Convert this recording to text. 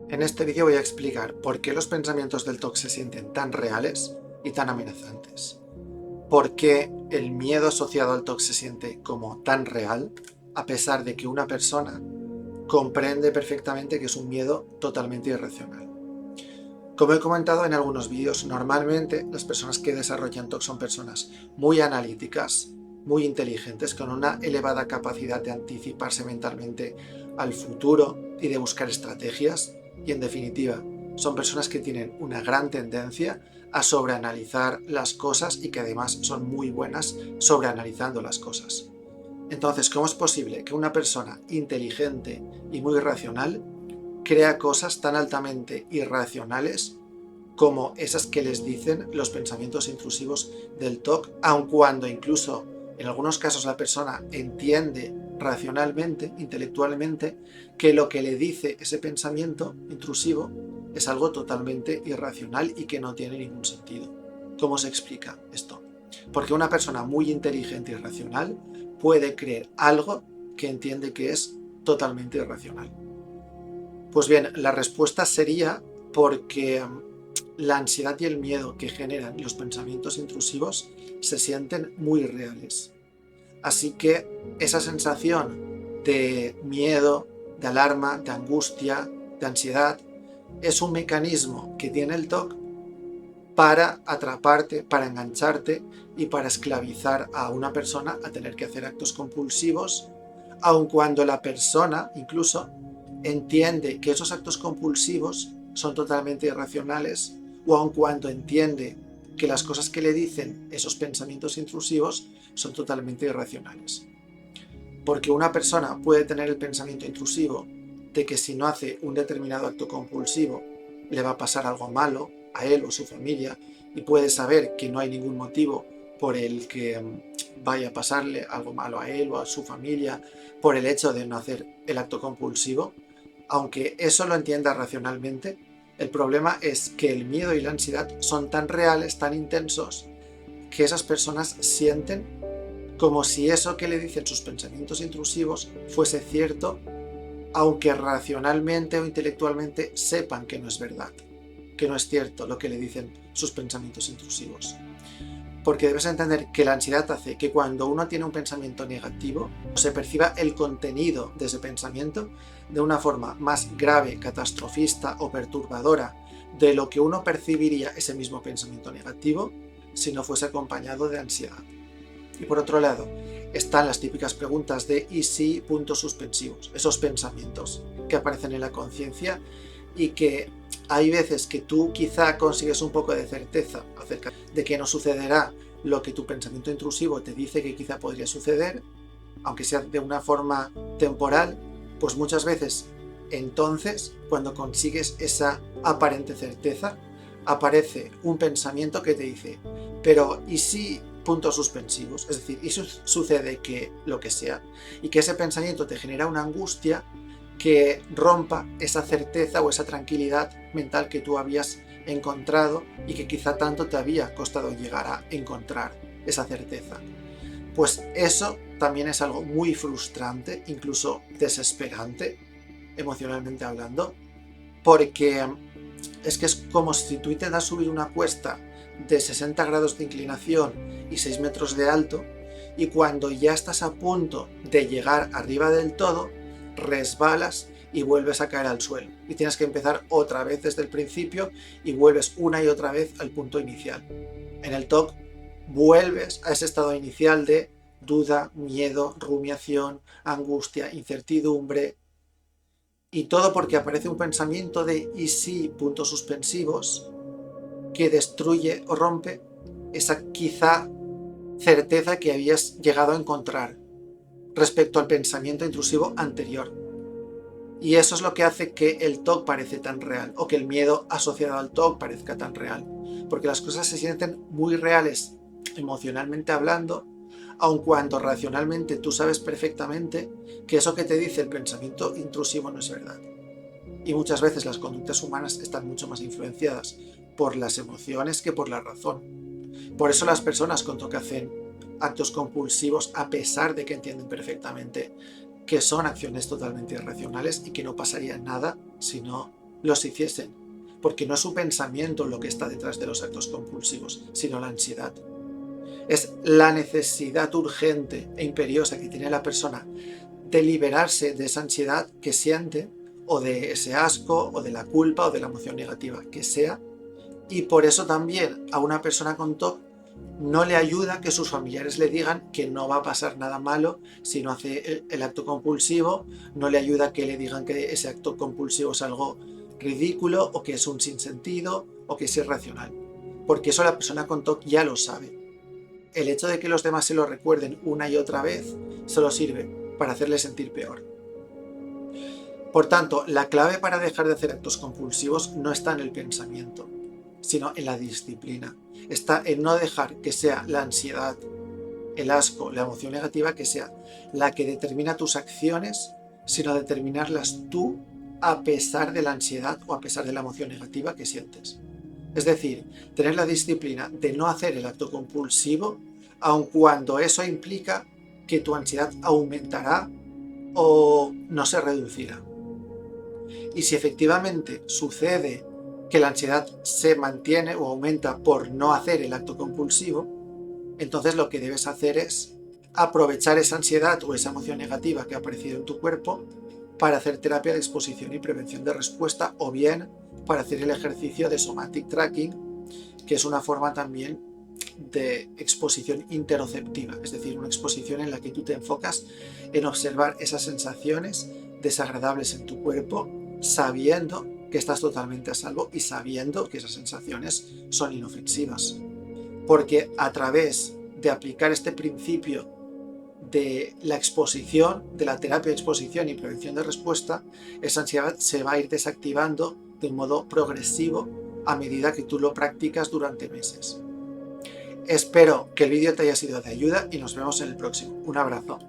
En este vídeo voy a explicar por qué los pensamientos del TOC se sienten tan reales y tan amenazantes. Por qué el miedo asociado al TOC se siente como tan real, a pesar de que una persona comprende perfectamente que es un miedo totalmente irracional. Como he comentado en algunos vídeos, normalmente las personas que desarrollan TOC son personas muy analíticas, muy inteligentes, con una elevada capacidad de anticiparse mentalmente al futuro y de buscar estrategias. Y en definitiva, son personas que tienen una gran tendencia a sobreanalizar las cosas y que además son muy buenas sobreanalizando las cosas. Entonces, ¿cómo es posible que una persona inteligente y muy racional crea cosas tan altamente irracionales como esas que les dicen los pensamientos intrusivos del TOC, aun cuando incluso en algunos casos la persona entiende racionalmente, intelectualmente, que lo que le dice ese pensamiento intrusivo es algo totalmente irracional y que no tiene ningún sentido? ¿Cómo se explica esto? Porque una persona muy inteligente y racional puede creer algo que entiende que es totalmente irracional. Pues bien, la respuesta sería porque la ansiedad y el miedo que generan los pensamientos intrusivos se sienten muy reales. Así que esa sensación de miedo, de alarma, de angustia, de ansiedad, es un mecanismo que tiene el TOC para atraparte, para engancharte y para esclavizar a una persona a tener que hacer actos compulsivos, aun cuando la persona incluso entiende que esos actos compulsivos son totalmente irracionales, o aun cuando entiende que las cosas que le dicen esos pensamientos intrusivos son totalmente irracionales. Porque una persona puede tener el pensamiento intrusivo de que si no hace un determinado acto compulsivo le va a pasar algo malo a él o a su familia, y puede saber que no hay ningún motivo por el que vaya a pasarle algo malo a él o a su familia por el hecho de no hacer el acto compulsivo. Aunque eso lo entienda racionalmente, el problema es que el miedo y la ansiedad son tan reales, tan intensos, que esas personas sienten como si eso que le dicen sus pensamientos intrusivos fuese cierto, aunque racionalmente o intelectualmente sepan que no es verdad, que no es cierto lo que le dicen sus pensamientos intrusivos. Porque debes entender que la ansiedad hace que cuando uno tiene un pensamiento negativo, se perciba el contenido de ese pensamiento de una forma más grave, catastrofista o perturbadora de lo que uno percibiría ese mismo pensamiento negativo si no fuese acompañado de ansiedad. Y por otro lado, están las típicas preguntas de ¿y si? Puntos suspensivos, esos pensamientos que aparecen en la conciencia y que hay veces que tú quizá consigues un poco de certeza acerca de que no sucederá lo que tu pensamiento intrusivo te dice que quizá podría suceder, aunque sea de una forma temporal, pues muchas veces entonces, cuando consigues esa aparente certeza, aparece un pensamiento que te dice, pero ¿y si? Puntos suspensivos, es decir, ¿y si sucede que lo que sea? Y que ese pensamiento te genera una angustia que rompa esa certeza o esa tranquilidad mental que tú habías encontrado y que quizá tanto te había costado llegar a encontrar esa certeza. Pues eso también es algo muy frustrante, incluso desesperante, emocionalmente hablando, porque es que es como si tú intentas subir una cuesta de 60 grados de inclinación y 6 metros de alto, y cuando ya estás a punto de llegar arriba del todo, resbalas y vuelves a caer al suelo. Y tienes que empezar otra vez desde el principio y vuelves una y otra vez al punto inicial. En el TOC vuelves a ese estado inicial de duda, miedo, rumiación, angustia, incertidumbre, y todo porque aparece un pensamiento de ¿y si? Puntos suspensivos que destruye o rompe esa quizá certeza que habías llegado a encontrar respecto al pensamiento intrusivo anterior. Y eso es lo que hace que el TOC parece tan real, o que el miedo asociado al TOC parezca tan real, porque las cosas se sienten muy reales emocionalmente hablando, aun cuando racionalmente tú sabes perfectamente que eso que te dice el pensamiento intrusivo no es verdad. Y muchas veces las conductas humanas están mucho más influenciadas por las emociones que por la razón. Por eso las personas con TOC hacen actos compulsivos a pesar de que entienden perfectamente que son acciones totalmente irracionales y que no pasaría nada si no los hiciesen, porque no es su pensamiento lo que está detrás de los actos compulsivos, sino la ansiedad. Es la necesidad urgente e imperiosa que tiene la persona de liberarse de esa ansiedad que siente, o de ese asco, o de la culpa, o de la emoción negativa que sea, y por eso también a una persona con TOC no le ayuda que sus familiares le digan que no va a pasar nada malo si no hace el acto compulsivo, no le ayuda que le digan que ese acto compulsivo es algo ridículo, o que es un sinsentido, o que es irracional, porque eso la persona con TOC ya lo sabe. El hecho de que los demás se lo recuerden una y otra vez solo sirve para hacerle sentir peor. Por tanto, la clave para dejar de hacer actos compulsivos no está en el pensamiento, sino en la disciplina. Está en no dejar que sea la ansiedad, el asco, la emoción negativa que sea la que determina tus acciones, sino determinarlas tú a pesar de la ansiedad o a pesar de la emoción negativa que sientes. Es decir, tener la disciplina de no hacer el acto compulsivo, aun cuando eso implica que tu ansiedad aumentará o no se reducirá. Y si efectivamente sucede que la ansiedad se mantiene o aumenta por no hacer el acto compulsivo, entonces lo que debes hacer es aprovechar esa ansiedad o esa emoción negativa que ha aparecido en tu cuerpo para hacer terapia de exposición y prevención de respuesta, o bien para hacer el ejercicio de somatic tracking, que es una forma también de exposición interoceptiva, es decir, una exposición en la que tú te enfocas en observar esas sensaciones desagradables en tu cuerpo, sabiendo que estás totalmente a salvo y sabiendo que esas sensaciones son inofensivas. Porque a través de aplicar este principio de la exposición, de la terapia de exposición y prevención de respuesta, esa ansiedad se va a ir desactivando de un modo progresivo a medida que tú lo practicas durante meses. Espero que el vídeo te haya sido de ayuda y nos vemos en el próximo. Un abrazo.